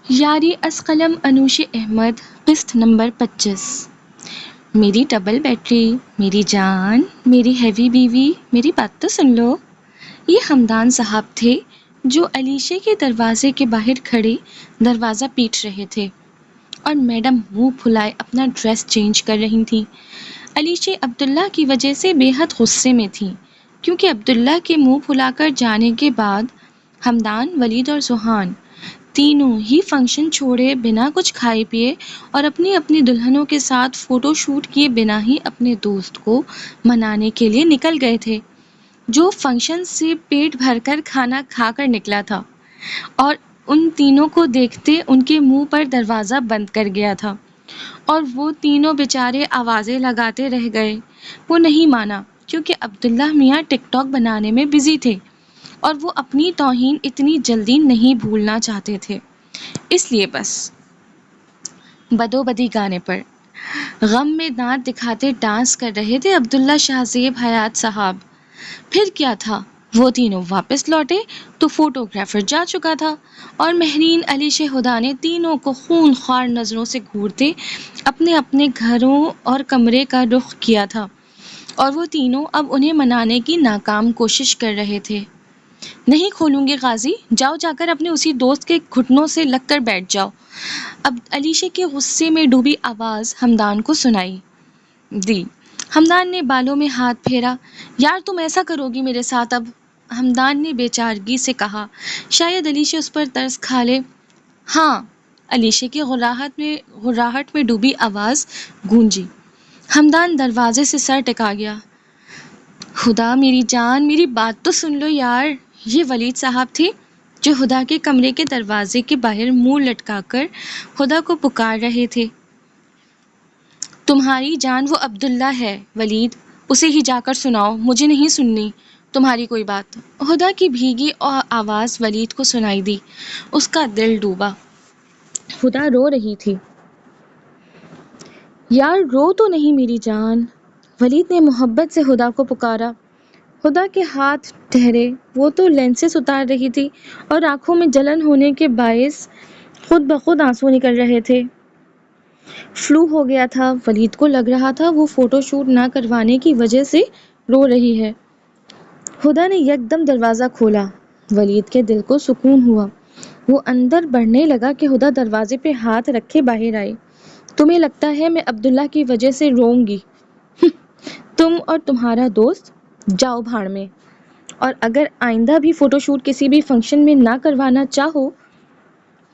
یاری از قلم انوش احمد قسط نمبر 25۔ میری ڈبل بیٹری، میری جان، میری ہیوی بیوی، میری بات تو سن لو۔ یہ حمدان صاحب تھے جو علیشے کے دروازے کے باہر کھڑے دروازہ پیٹ رہے تھے اور میڈم منہ پھلائے اپنا ڈریس چینج کر رہی تھیں۔ علیشے عبداللہ کی وجہ سے بے حد غصے میں تھیں کیونکہ عبداللہ کے منہ پھلا کر جانے کے بعد حمدان، ولید اور ذوحان تینوں ہی فنکشن چھوڑے بنا کچھ کھائے پیے اور اپنی اپنی دلہنوں کے ساتھ فوٹو شوٹ کیے بنا ہی اپنے دوست کو منانے کے لیے نکل گئے تھے، جو فنکشن سے پیٹ بھر کر کھانا کھا کر نکلا تھا اور ان تینوں کو دیکھتے ان کے منہ پر دروازہ بند کر گیا تھا اور وہ تینوں بیچارے آوازیں لگاتے رہ گئے۔ وہ نہیں مانا کیونکہ عبداللہ میاں ٹک ٹاک بنانے میں بزی تھے اور وہ اپنی توہین اتنی جلدی نہیں بھولنا چاہتے تھے، اس لیے بس بدو بدی گانے پر غم میں دانت دکھاتے ڈانس کر رہے تھے عبداللہ شاہ زیب حیات صاحب۔ پھر کیا تھا، وہ تینوں واپس لوٹے تو فوٹوگرافر جا چکا تھا اور مہرین، علیشے، ہدا نے تینوں کو خون خوار نظروں سے گھورتے اپنے اپنے گھروں اور کمرے کا رخ کیا تھا اور وہ تینوں اب انہیں منانے کی ناکام کوشش کر رہے تھے۔ نہیں کھولوں گے غازی، جاؤ جا کر اپنے اسی دوست کے گھٹنوں سے لگ کر بیٹھ جاؤ، اب علیشے کے غصے میں ڈوبی آواز حمدان کو سنائی دی۔ حمدان نے بالوں میں ہاتھ پھیرا۔ یار تم ایسا کرو گی میرے ساتھ اب؟ حمدان نے بے چارگی سے کہا۔ شاید علیشے اس پر ترس کھا لے۔ ہاں، علیشے کی غراہٹ میں ڈوبی آواز گونجی۔ حمدان دروازے سے سر ٹکا گیا۔ خدا میری جان، میری بات تو سن لو یار۔ یہ ولید صاحب تھے جو ہدا کے کمرے کے دروازے کے باہر منہ لٹکا کر ہدا کو پکار رہے تھے۔ تمہاری جان وہ عبداللہ ہے ولید، اسے ہی جا کر سناؤ، مجھے نہیں سننی تمہاری کوئی بات۔ ہدا کی بھیگی آواز ولید کو سنائی دی۔ اس کا دل ڈوبا۔ ہدا رو رہی تھی۔ یار رو تو نہیں میری جان، ولید نے محبت سے ہدا کو پکارا۔ ہدا کے ہاتھ ٹھہرے، وہ تو لینسز اتار رہی تھی اور آنکھوں میں جلن ہونے کے باعث خود بخود آنسو نکل رہے تھے۔ فلو ہو گیا تھا، ولید کو لگ رہا تھا وہ فوٹو شوٹ نہ کروانے کی وجہ سے رو رہی ہے۔ ہدا نے یکدم دروازہ کھولا۔ ولید کے دل کو سکون ہوا۔ وہ اندر بڑھنے لگا کہ ہدا دروازے پہ ہاتھ رکھے باہر آئی۔ تمہیں لگتا ہے میں عبداللہ کی وجہ سے روؤں گی؟ تم اور تمہارا دوست جاؤ بھاڑ میں، اور اگر آئندہ بھی فوٹو شوٹ کسی بھی فنکشن میں نہ کروانا چاہو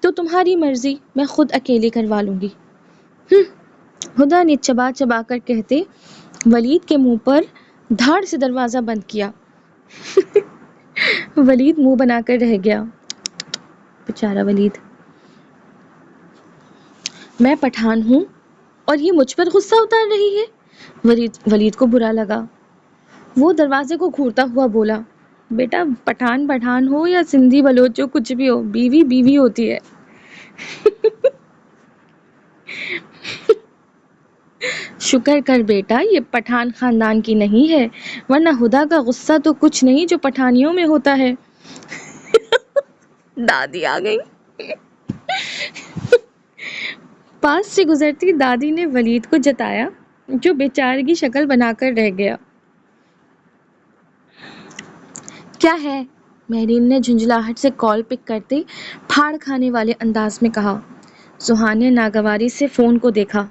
تو تمہاری مرضی، میں خود اکیلے کروا لوں گی۔ ہدا نے چبا چبا کر کہتے ولید کے منہ پر دھاڑ سے دروازہ بند کیا۔ ولید منہ بنا کر رہ گیا۔ بیچارہ ولید۔ میں پٹھان ہوں اور یہ مجھ پر غصہ اتار رہی ہے؟ ولید کو برا لگا۔ وہ دروازے کو گھورتا ہوا بولا، بیٹا پٹھان پٹھان ہو یا سندھی بلوچ جو کچھ بھی ہو، بیوی بیوی ہوتی ہے۔ شکر کر بیٹا یہ پٹھان خاندان کی نہیں ہے، ورنہ ہدا کا غصہ تو کچھ نہیں جو پٹھانیوں میں ہوتا ہے۔ دادی آ گئی۔ پاس سے گزرتی دادی نے ولید کو جتایا جو بیچارے کی شکل بنا کر رہ گیا۔ کیا ہے؟ مہرین نے جھنجھلاہٹ سے کال پک کرتے پھاڑ کھانے والے انداز میں کہا۔ ذوحان نے ناگواری سے فون کو دیکھا۔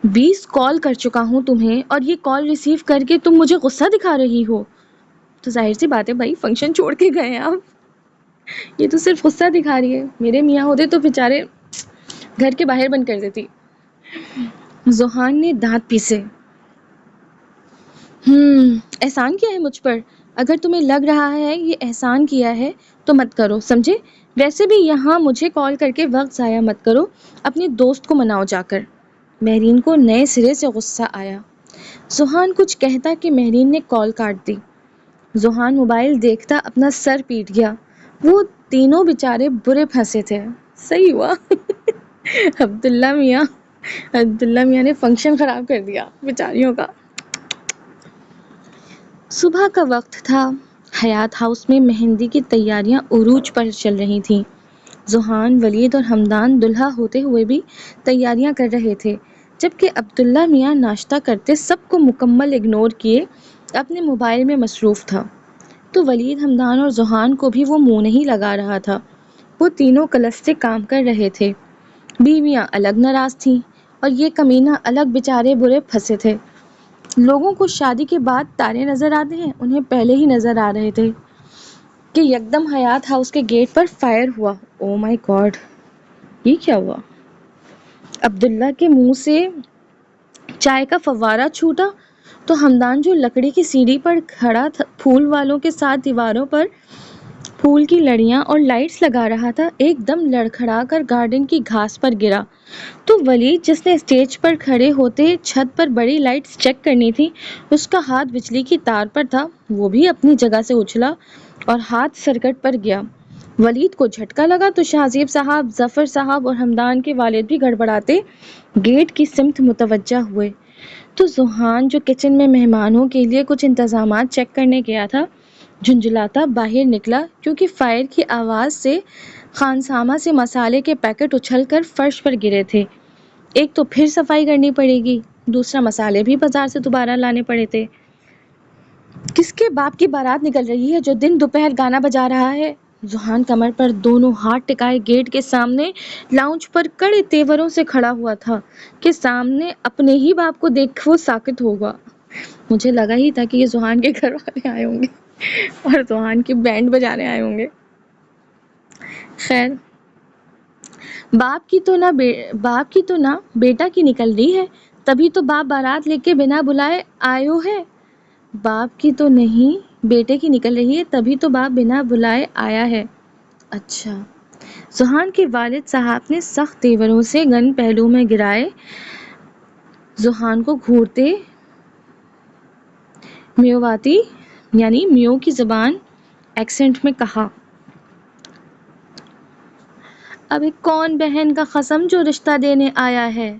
20 کال کر چکا ہوں تمہیں اور یہ کال ریسیو کر کے تم مجھے غصہ دکھا رہی ہو؟ تو ظاہر سی بات ہے بھائی، فنکشن چھوڑ کے گئے ہیں آپ، یہ تو صرف غصہ دکھا رہی ہے، میرے میاں ہوتے تو بیچارے گھر کے باہر بند کر دیتی۔ ذوحان نے دانت پیسے۔ احسان کیا ہے مجھ پر؟ اگر تمہیں لگ رہا ہے یہ احسان کیا ہے تو مت کرو، سمجھے؟ ویسے بھی یہاں مجھے کال کر کے وقت ضائع مت کرو، اپنے دوست کو مناؤ جا کر۔ مہرین کو نئے سرے سے غصہ آیا۔ ذوحان کچھ کہتا کہ مہرین نے کال کاٹ دی۔ ذوحان موبائل دیکھتا اپنا سر پیٹ گیا۔ وہ تینوں بیچارے برے پھنسے تھے۔ صحیح ہوا عبداللہ میاں نے فنکشن خراب کر دیا بیچاریوں کا۔ صبح کا وقت تھا۔ حیات ہاؤس میں مہندی کی تیاریاں عروج پر چل رہی تھیں۔ ذوحان، ولید اور ہمدان دلہا ہوتے ہوئے بھی تیاریاں کر رہے تھے، جبکہ عبداللہ میاں ناشتہ کرتے سب کو مکمل اگنور کیے اپنے موبائل میں مصروف تھا۔ تو ولید، ہمدان اور ذوحان کو بھی وہ منہ نہیں لگا رہا تھا۔ وہ تینوں کلس سے کام کر رہے تھے۔ بیویاں الگ ناراض تھیں اور یہ کمینہ الگ بیچارے برے پھنسے تھے۔ لوگوں کو شادی کے بعد تارے نظر آتے ہیں، انہیں پہلے ہی نظر آ رہے تھے کہ یکدم حیات ہاؤس کے گیٹ پر فائر ہوا۔ او مائی گاڈ، یہ کیا ہوا؟ عبداللہ کے منہ سے چائے کا فوارہ چھوٹا تو ہمدان، جو لکڑی کی سیڑھی پر کھڑا پھول والوں کے ساتھ دیواروں پر پھول کی لڑیاں اور لائٹس لگا رہا تھا، ایک دم لڑکھڑا کر گارڈن کی گھاس پر گرا۔ تو ولید، جس نے اسٹیج پر کھڑے ہوتے چھت پر بڑی لائٹس چیک کرنی تھی، اس کا ہاتھ بجلی کی تار پر تھا، وہ بھی اپنی جگہ سے اچھلا اور ہاتھ سرکٹ پر گیا۔ ولید کو جھٹکا لگا تو شاہ زیب صاحب، ظفر صاحب اور ہمدان کے والد بھی گڑبڑاتے گیٹ کی سمت متوجہ ہوئے۔ تو ذوحان، جو کچن میں مہمانوں کے لیے کچھ انتظامات چیک کرنے گیا تھا، جھنجھلاتا باہر نکلا، کیونکہ فائر کی آواز سے خانسامہ سے مسالے کے پیکٹ اچھل کر فرش پر گرے تھے۔ ایک تو پھر صفائی کرنی پڑے گی، دوسرا مسالے بھی بازار سے دوبارہ لانے پڑے تھے۔ کس کے باپ کی بارات نکل رہی ہے جو دن دوپہر گانا بجا رہا ہے؟ ذوحان کمر پر دونوں ہاتھ ٹکائے گیٹ کے سامنے لاؤنج پر کڑے تیوروں سے کھڑا ہوا تھا کہ سامنے اپنے ہی باپ کو دیکھ وہ ساکت ہوگا۔ مجھے لگا ہی تھا کہ یہ ذوحان کے گھر والے آئے ہوں گے اور ذوحان کی بینڈ بجانے آئے ہوں گے۔ خیر، باپ کی تو نہ بیٹا کی نکل رہی ہے، تبھی تو باپ بارات لے کے بنا بلائے آئیو ہے۔ باپ کی تو نہیں، بیٹے کی نکل رہی ہے، تبھی تو باپ بنا بلائے آیا ہے۔ اچھا۔ ذوحان کے والد صاحب نے سخت تیوروں سے گن پہلو میں گرائے ذوحان کو گھورتے میواتی یعنی میو کی زبان ایکسنٹ میں کہا، اب ایک کون بہن کا قسم جو رشتہ دینے آیا ہے؟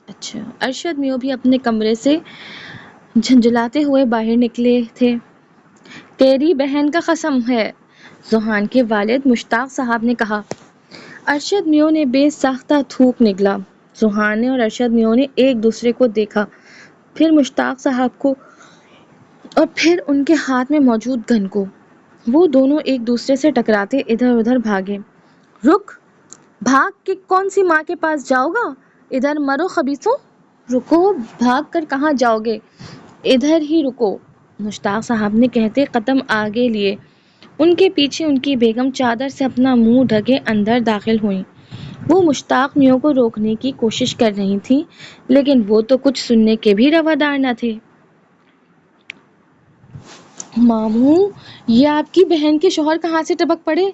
اچھا۔ ارشد میو بھی اپنے کمرے سے جھنجھلاتے ہوئے باہر نکلے تھے۔ تیری بہن کا قسم ہے، ذوحان کے والد مشتاق صاحب نے کہا۔ ارشد میو نے بے ساختہ تھوک نگلا۔ ذوحان نے اور ارشد میو نے ایک دوسرے کو دیکھا، پھر مشتاق صاحب کو اور پھر ان کے ہاتھ میں موجود گن کو۔ وہ دونوں ایک دوسرے سے ٹکراتے ادھر ادھر بھاگے۔ رک! بھاگ کے کون سی ماں کے پاس جاؤ گا؟ ادھر مرو خبیثوں! رکو! بھاگ کر کہاں جاؤ گے؟ ادھر ہی رکو! مشتاق صاحب نے کہتے قدم آگے لیے۔ ان کے پیچھے ان کی بیگم چادر سے اپنا منہ ڈھکے اندر داخل ہوئیں۔ وہ مشتاق میوں کو روکنے کی کوشش کر رہی تھیں، لیکن وہ تو کچھ سننے کے بھی روادار نہ تھے۔ ماموں، یہ آپ کی بہن کے شوہر کہاں سے ٹپک پڑے؟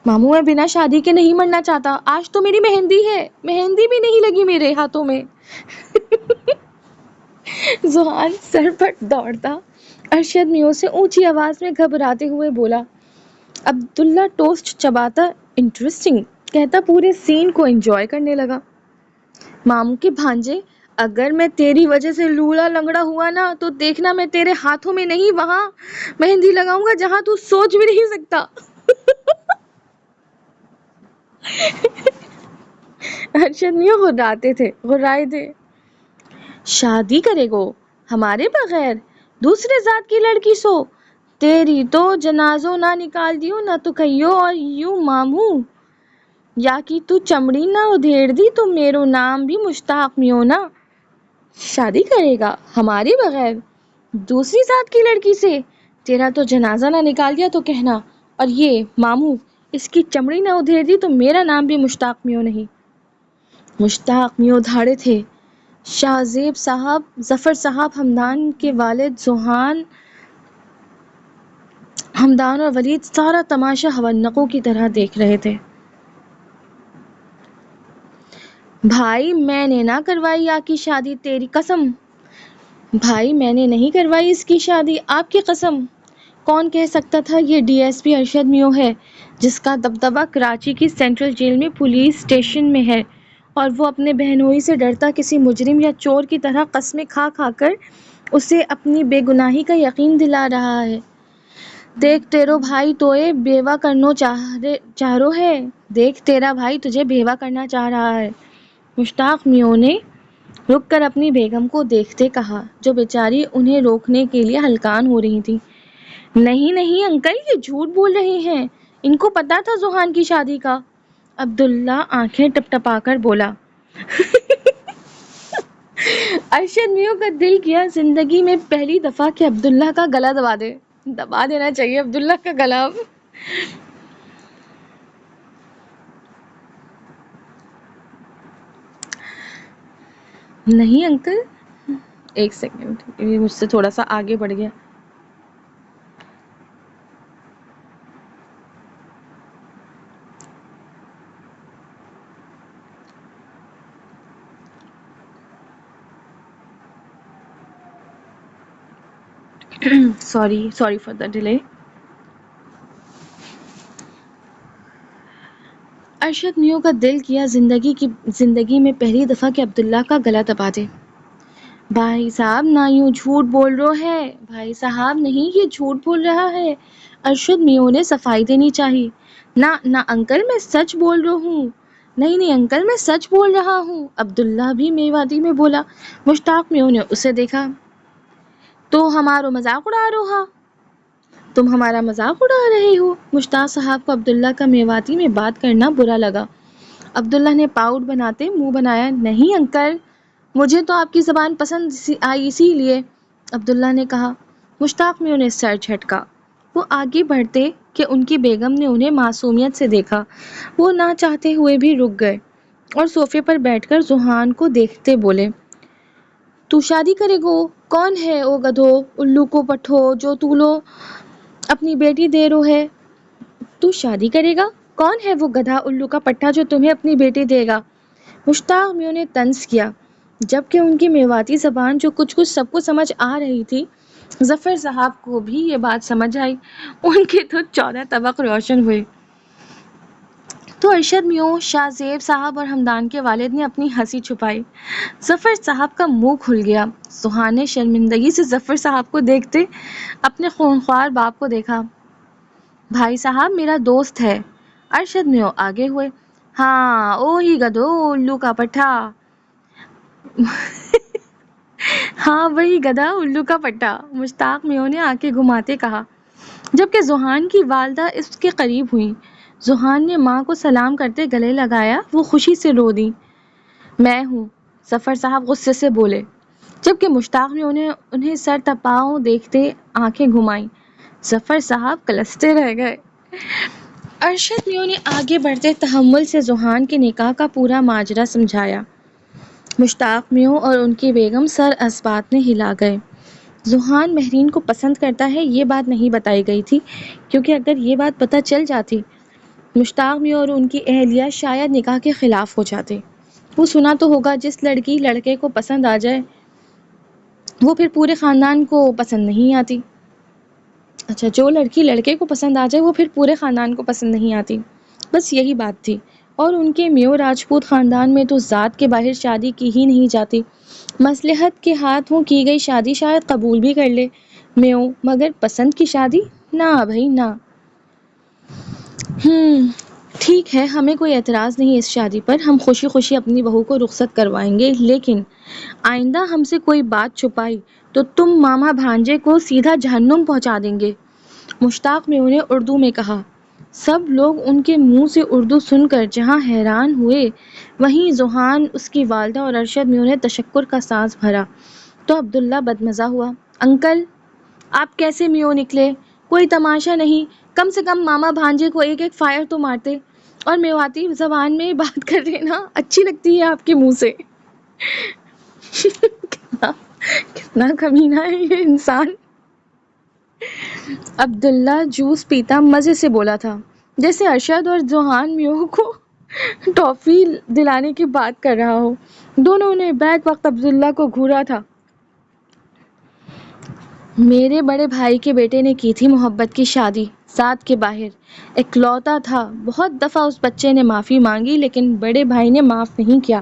ماموں، میں بنا شادی کے نہیں مرنا چاہتا، آج تو میری مہندی ہے، مہندی بھی نہیں لگی میرے ہاتھوں میں۔ ذوحان سرپٹ دوڑتا ارشد میوں سے اونچی آواز میں گھبراتے ہوئے بولا۔ عبداللہ ٹوسٹ چباتا انٹرسٹنگ کہتا پورے سین کو انجوائے کرنے لگا۔ ماموں کے بھانجے، اگر میں تیری وجہ سے لولا لنگڑا ہوا نا تو دیکھنا میں تیرے ہاتھوں میں نہیں وہاں مہندی لگاؤں گا جہاں تو سوچ بھی نہیں سکتا۔ ارشد میاں غرائے تھے۔ شادی کرے گو ہمارے بغیر دوسرے ذات کی لڑکی سو؟ تیری تو جنازوں نہ نکال دیو نہ تو کہیو اور یوں ماموں، یا کی تو چمڑی نہ ادھیڑ دی تو میرو نام بھی مشتاق میوں نا۔ شادی کرے گا ہمارے بغیر دوسری ذات کی لڑکی سے؟ تیرا تو جنازہ نہ نکال دیا تو کہنا، اور یہ ماموں، اس کی چمڑی نہ ادھیڑ دی تو میرا نام بھی مشتاق میوں نہیں۔ مشتاق میوں دھاڑے تھے۔ شاہ زیب صاحب، ظفر صاحب، ہمدان کے والد ذوحان، ہمدان اور ولید سارا تماشا حونقوں کی طرح دیکھ رہے تھے۔ بھائی، میں نے نہ کروائی یا کی شادی، تیری قسم! بھائی، میں نے نہیں کروائی اس کی شادی، آپ کی قسم! کون کہہ سکتا تھا یہ ڈی ایس پی ارشد میوں ہے، جس کا دبدبہ کراچی کی سینٹرل جیل میں پولیس اسٹیشن میں ہے، اور وہ اپنے بہنوئی سے ڈرتا کسی مجرم یا چور کی طرح قسمیں کھا کھا کر اسے اپنی بے گناہی کا یقین دلا رہا ہے۔ دیکھ تیرو بھائی توئے بیوہ کرنو چاہ رو ہے، دیکھ تیرا بھائی تجھے بیوہ کرنا چاہ رہا ہے۔ مشتاق میوں نے رک کر اپنی بیگم کو دیکھتے کہا، جو بیچاری انہیں روکنے کے لیے ہلکان ہو رہی تھی۔ نہیں نہیں انکل، یہ جھوٹ بول رہے ہیں، ان کو پتا تھا زوہان کی شادی کا۔ عبداللہ آنکھیں ٹپ ٹپا کر بولا۔ ارشد میوں کا دل کیا زندگی میں پہلی دفعہ کہ عبداللہ کا گلا دبا دینا چاہیے عبداللہ کا گلا اب۔ نہیں انکل، ایک سیکنڈ، یہ مجھ سے تھوڑا سا آگے بڑھ گیا۔ Sorry for the delay. Arshad میوں کا دل کیا زندگی میں پہلی دفعہ کہ عبداللہ کا گلا دبا دے۔ بھائی صاحب نہ یوں جھوٹ بول رہو ہے، بھائی صاحب نہیں، یہ جھوٹ بول رہا ہے۔ ارشد میوں نے صفائی دینی چاہی۔ نہ انکل، میں سچ بول رہا ہوں۔ نہیں انکل، میں سچ بول رہا ہوں، عبداللہ بھی میوادی میں بولا۔ مشتاق میوں نے اسے دیکھا۔ تو ہمارو مذاق اڑا رہو ہا؟ تم ہمارا مذاق اڑا رہے ہو؟ مشتاق صاحب کو عبداللہ کا میواتی میں بات کرنا برا لگا۔ عبداللہ نے پاؤٹ بناتے منہ بنایا۔ نہیں انکل، مجھے تو آپ کی زبان پسند آئی اسی لیے، عبداللہ نے کہا۔ مشتاق میوں نے سر جھٹکا۔ وہ آگے بڑھتے کہ ان کی بیگم نے انہیں معصومیت سے دیکھا۔ وہ نہ چاہتے ہوئے بھی رک گئے اور صوفے پر بیٹھ کر زوہان کو دیکھتے بولے، تو شادی کرے گو؟ کون ہے او گدھو الو کو پٹھو جو تو لو اپنی بیٹی دے رو ہے؟ تو شادی کرے گا؟ کون ہے وہ گدھا الو کا پٹھا جو تمہیں اپنی بیٹی دے گا؟ مشتاق میوں نے طنز کیا، جبکہ ان کی میواتی زبان جو کچھ سب کو سمجھ آ رہی تھی۔ ظفر صاحب کو بھی یہ بات سمجھ آئی۔ ان کے تو 14 طبق روشن ہوئے۔ تو ارشد میوں، شاہ زیب صاحب اور ہمدان کے والد نے اپنی ہنسی چھپائی۔ ظفر صاحب کا منہ کھل گیا۔ زوہان نے شرمندگی سے ظفر صاحب کو دیکھتے اپنے خونخوار باپ کو دیکھا۔ بھائی صاحب میرا دوست ہے۔ ارشد میوں آگے ہوئے۔ ہاں اوہی گدھو الو کا پٹھا۔ ہاں وہی گدھا الو کا پٹھا، مشتاق میوں نے آنکھیں گھماتے کہا، جبکہ زوہان کی والدہ اس کے قریب ہوئیں۔ زوہان نے ماں کو سلام کرتے گلے لگایا۔ وہ خوشی سے رو دیں۔ میں ہوں، ظفر صاحب غصے سے بولے، جبکہ مشتاق میوں نے انہیں سر تپاؤ دیکھتے آنکھیں گھمائیں۔ ظفر صاحب کلستے رہ گئے۔ ارشد میوں نے آگے بڑھتے تحمل سے زوہان کے نکاح کا پورا ماجرا سمجھایا۔ مشتاق میوں اور ان کی بیگم سر اسبات میں ہلا گئے۔ زوہان مہرین کو پسند کرتا ہے یہ بات نہیں بتائی گئی تھی، کیونکہ اگر یہ بات پتہ چل جاتی مشتاق میوں اور ان کی اہلیہ شاید نکاح کے خلاف ہو جاتے۔ وہ سنا تو ہوگا جس لڑکی لڑکے کو پسند آ جائے وہ پھر پورے خاندان کو پسند نہیں آتی۔ اچھا، جو لڑکی لڑکے کو پسند آ جائے وہ پھر پورے خاندان کو پسند نہیں آتی، بس یہی بات تھی۔ اور ان کے میوں راجپوت خاندان میں تو ذات کے باہر شادی کی ہی نہیں جاتی۔ مصلحت کے ہاتھوں کی گئی شادی شاید قبول بھی کر لے میوں، مگر پسند کی شادی نہ بھائی نہ۔ ٹھیک ہے، ہمیں کوئی اعتراض نہیں اس شادی پر، ہم خوشی خوشی اپنی بہو کو رخصت کروائیں گے، لیکن آئندہ ہم سے کوئی بات چھپائی تو تم ماما بھانجے کو سیدھا جہنم پہنچا دیں گے، مشتاق میوں نے اردو میں کہا۔ سب لوگ ان کے منہ سے اردو سن کر جہاں حیران ہوئے، وہیں زوہان، اس کی والدہ اور ارشد میوں نے تشکر کا سانس بھرا تو عبداللہ بدمزہ ہوا۔ انکل، آپ کیسے میوں نکلے؟ کوئی تماشا نہیں، کم سے کم ماما بھانجے کو ایک فائر تو مارتے، اور میواتی زبان میں بات کر دینا اچھی لگتی ہے آپ کے منہ سے۔ کتنا کمینہ ہے یہ انسان۔ عبداللہ جوس پیتا مزے سے بولا تھا، جیسے ارشد اور زوہان میوں کو ٹافی دلانے کی بات کر رہا ہو۔ دونوں نے بیک وقت عبداللہ کو گھورا تھا۔ میرے بڑے بھائی کے بیٹے نے کی تھی محبت کی شادی، ذات کے باہر، اکلوتا تھا۔ بہت دفعہ اس بچے نے معافی مانگی لیکن بڑے بھائی نے معاف نہیں کیا،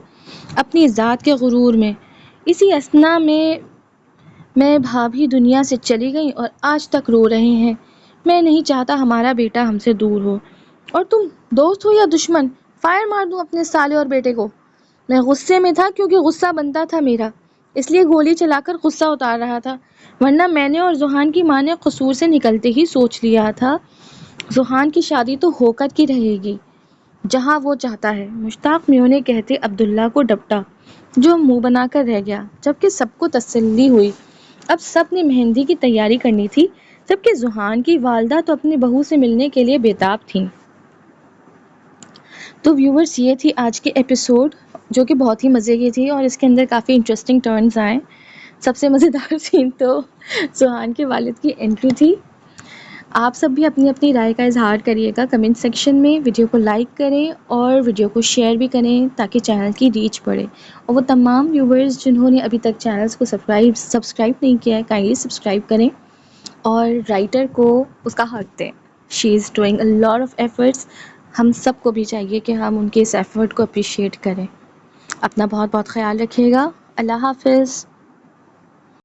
اپنی ذات کے غرور میں۔ اسی اثنا میں بھابھی دنیا سے چلی گئیں اور آج تک رو رہے ہیں۔ میں نہیں چاہتا ہمارا بیٹا ہم سے دور ہو. اور تم دوست ہو یا دشمن؟ فائر مار دوں اپنے سالے اور بیٹے کو. میں غصے میں تھا کیونکہ غصہ بنتا تھا میرا، اس لیے گولی چلا کر غصہ اتار رہا تھا، ورنہ میں نے اور زحان کی ماں نے قصور سے نکلتے ہی سوچ لیا تھا زحان کی شادی تو ہو کر کی رہے گی جہاں وہ چاہتا ہے. مشتاق میونے کہتے عبداللہ کو ڈپٹا جو منہ بنا کر رہ گیا، جبکہ سب کو تسلی ہوئی. اب سب نے مہندی کی تیاری کرنی تھی، جبکہ زحان کی والدہ تو اپنی بہو سے ملنے کے لیے بےتاب تھیں. تو ویورز یہ تھی آج کی ایپیسوڈ جو کہ بہت ہی مزے کی تھی اور اس کے اندر کافی انٹرسٹنگ ٹرنز آئے. سب سے مزیدار سین تو زحان کے والد کی انٹری تھی. آپ سب بھی اپنی اپنی رائے کا اظہار کریے گا کمنٹ سیکشن میں. ویڈیو کو لائک کریں اور ویڈیو کو شیئر بھی کریں تاکہ چینل کی ریچ بڑھے. اور وہ تمام ویورز جنہوں نے ابھی تک چینلز کو سبسکرائب نہیں کیا ہے کائنڈلی سبسکرائب کریں اور رائٹر کو اس کا حق دیں. She is doing a lot of efforts. ہم سب کو بھی چاہیے کہ ہم ان کے اس ایفرٹ کو اپریشیٹ کریں. اپنا بہت بہت خیال رکھیے گا. اللہ حافظ.